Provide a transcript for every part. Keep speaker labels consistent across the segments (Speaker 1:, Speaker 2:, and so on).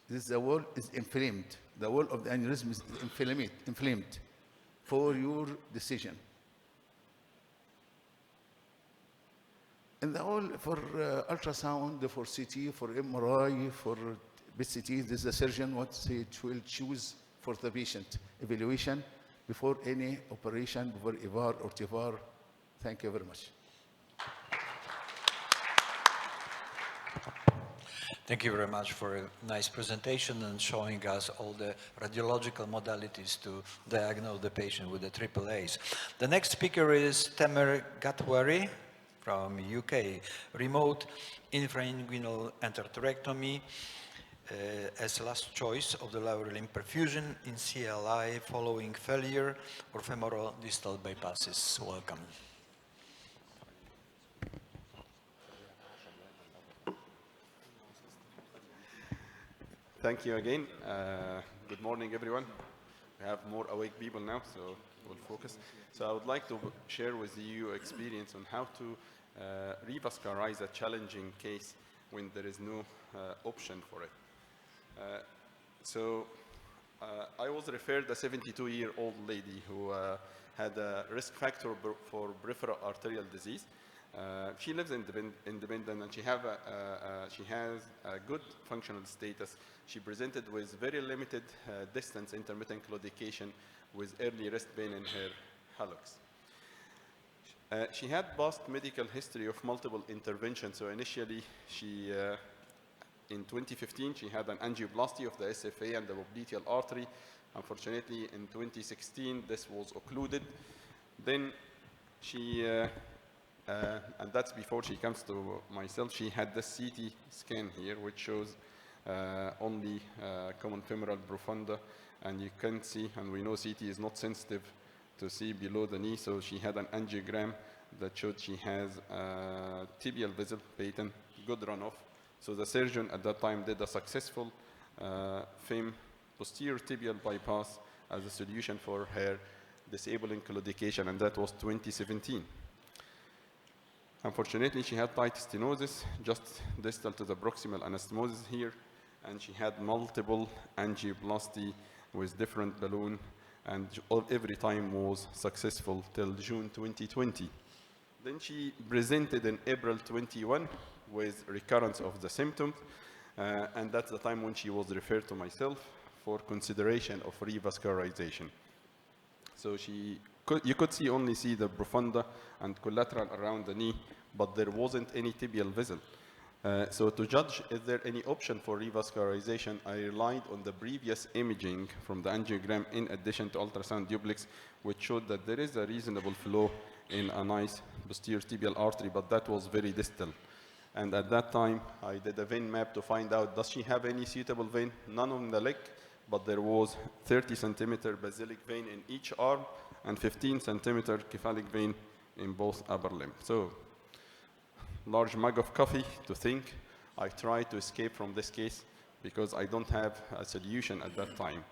Speaker 1: the wall is inflamed. The wall of the aneurysm is inflamed for your decision. And the whole for ultrasound, for CT, for MRI, for VSE, this is the surgeon what he will choose for the patient evaluation before any operation, before EVAR or TEVAR. Thank you very much.
Speaker 2: Thank you very much for a nice presentation and showing us all the radiological modalities to diagnose the patient with the AAAs. The next speaker is Tamer Katwary from UK, remote infrainguinal endarterectomy as last choice of the lower limb perfusion in CLI following failure or femoral distal bypasses. Welcome.
Speaker 3: Thank you again. Good morning, everyone. We have more awake people now, so we'll focus. So I would like to share with you experience on how to revascularize a challenging case when there is no option for it. I was referred a 72-year-old lady who had a risk factor for peripheral arterial disease. She lives independent and she has a good functional status. She presented with very limited distance intermittent claudication with early wrist pain in her hallux. She had past medical history of multiple interventions. So initially, in 2015, she had an angioplasty of the SFA and the popliteal artery. Unfortunately, in 2016, this was occluded. Then she, and that's before she comes to myself, she had the CT scan here, which shows only common femoral profunda. And you can see, and we know CT is not sensitive to see below the knee, so she had an angiogram that showed she has tibial vessel patent, good runoff. So the surgeon at that time did a successful FIM posterior tibial bypass as a solution for her disabling claudication, and that was 2017. Unfortunately, she had tight stenosis just distal to the proximal anastomosis here, and she had multiple angioplasty with different balloon, and every time was successful till June 2020. Then she presented in April 21 with recurrence of the symptoms, and that's the time when she was referred to myself for consideration of revascularization. So you could only see the profunda and collateral around the knee, but there wasn't any tibial vessel. So to judge is there any option for revascularization, I relied on the previous imaging from the angiogram in addition to ultrasound duplex, which showed that there is a reasonable flow in a nice posterior tibial artery, but that was very distal. And at that time, I did a vein map to find out, does she have any suitable vein? None on the leg, but there was 30 centimeter basilic vein in each arm and 15 centimeter cephalic vein in both upper limb. So, large mug of coffee to think. I tried to escape from this case because I don't have a solution at that time.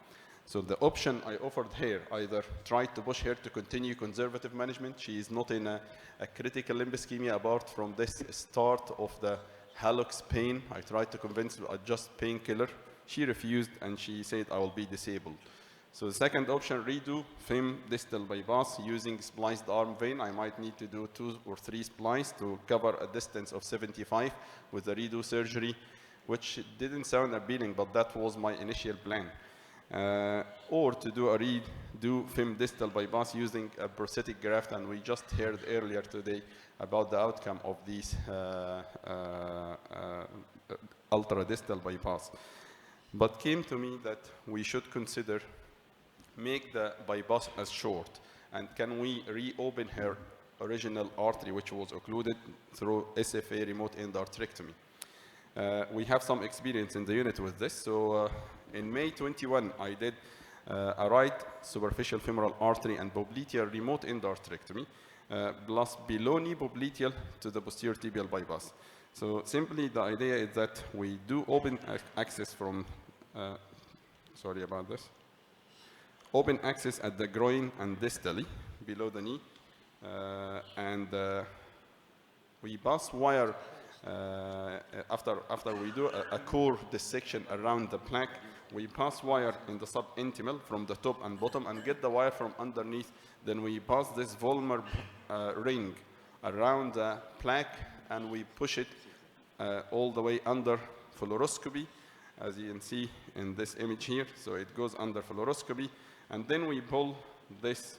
Speaker 3: So the option I offered her, either try to push her to continue conservative management. She is not in a critical limb ischemia apart from this start of the hallux pain. I tried to convince her to adjust painkiller. She refused and she said, I will be disabled. So the second option, redo FIM distal bypass using spliced arm vein. I might need to do 2 or 3 splice to cover a distance of 75 with a redo surgery, which didn't sound appealing, but that was my initial plan. Or to do a redo FIM distal bypass using a prosthetic graft, and we just heard earlier today about the outcome of these ultra-distal bypass. But came to me that we should consider make the bypass as short, and can we reopen her original artery, which was occluded through SFA remote endartrectomy. We have some experience in the unit with this, so in May 21, I did a right superficial femoral artery and popliteal remote endartrectomy, plus below knee popliteal to the posterior tibial bypass. So simply the idea is that we do open access from, sorry about this, open access at the groin and distally below the knee, and we pass wire after we do a core dissection around the plaque, we pass wire in the subintimal from the top and bottom and get the wire from underneath. Then we pass this Vollmer ring around the plaque and we push it all the way under fluoroscopy, as you can see in this image here. So it goes under fluoroscopy, and then we pull this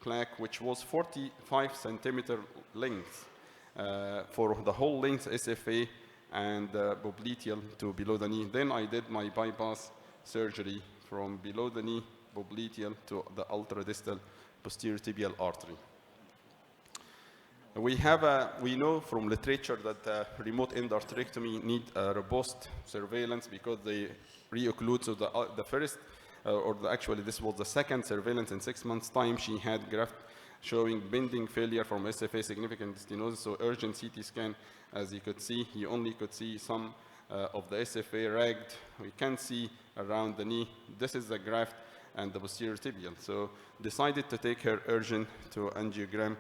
Speaker 3: plaque, which was 45 centimeter length for the whole length SFA and popliteal to below the knee. Then I did my bypass surgery from below the knee popliteal to the ultradistal posterior tibial artery. We know from literature that remote endarterectomy need robust surveillance because they reocclude. So the first, actually this was the second surveillance in 6 months' time. She had graft showing bending failure from SFA significant stenosis. So urgent CT scan, as you could see, you only could see some of the SFA ragged. We can't see around the knee. This is the graft and the posterior tibial. So decided to take her urgent to angiogram.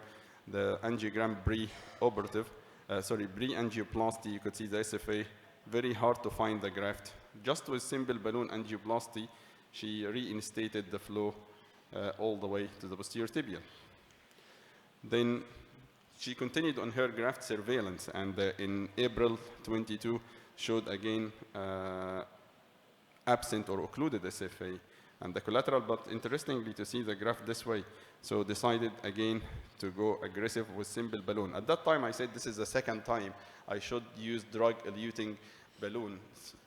Speaker 3: The angiogram pre-operative, pre-angioplasty, you could see the SFA, very hard to find the graft. Just with simple balloon angioplasty, she reinstated the flow all the way to the posterior tibial. Then she continued on her graft surveillance, and in April 22 showed again absent or occluded SFA and the collateral, but interestingly to see the graft this way. So decided again to go aggressive with simple balloon. At that time I said this is the second time I should use drug-eluting balloon,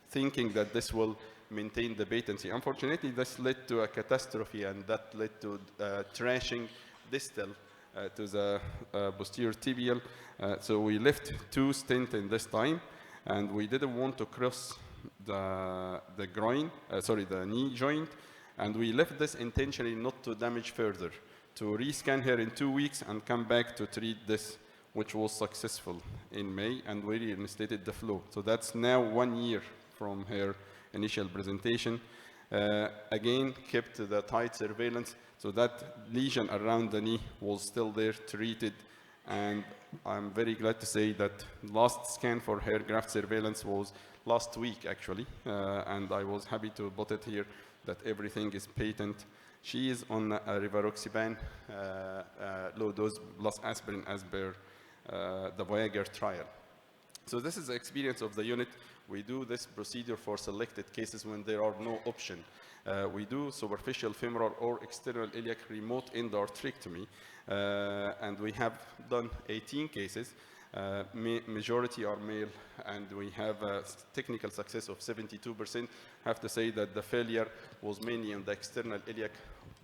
Speaker 3: thinking that this will maintain the patency. Unfortunately, this led to a catastrophe, and that led to trashing distal to the posterior tibial. So we left 2 stents in this time, and we didn't want to cross the knee joint, and we left this intentionally not to damage further, to rescan her in 2 weeks and come back to treat this, which was successful in May, and we reinstated the flow. So that's now 1 year from her initial presentation. Again, kept the tight surveillance, so that lesion around the knee was still there, treated, and I'm very glad to say that last scan for her graft surveillance was last week, actually, and I was happy to put it here that everything is patent. She is on a rivaroxaban low dose plus aspirin as per the Voyager trial. So this is the experience of the unit. We do this procedure for selected cases when there are no option. We do superficial femoral or external iliac remote endarterectomy, and we have done 18 cases. Majority are male, and we have a technical success of 72%. I have to say that the failure was mainly in the external iliac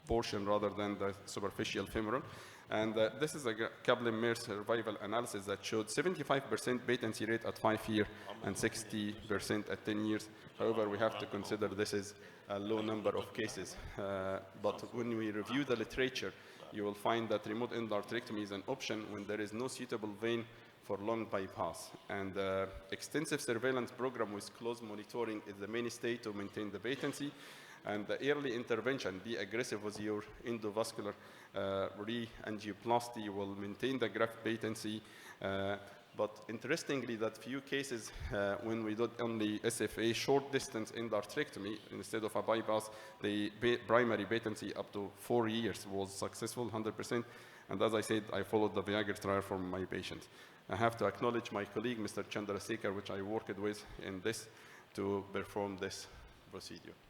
Speaker 3: portion rather than the superficial femoral. And this is a Kaplan-Meier survival analysis that showed 75% patency rate at 5 years and 60% at 10 years. However, we have to consider this is a low number of cases. But when we review the literature, you will find that remote endarterectomy is an option when there is no suitable vein for lung bypass. And extensive surveillance program with close monitoring is the mainstay to maintain the patency. And the early intervention, be aggressive with your endovascular re-angioplasty, will maintain the graft patency. But interestingly, that few cases when we did only SFA short distance endarterectomy instead of a bypass, the primary patency up to 4 years was successful, 100%. And as I said, I followed the Viagra trial from my patients. I have to acknowledge my colleague, Mr. Chandrasekhar, which I worked with in this to perform this procedure.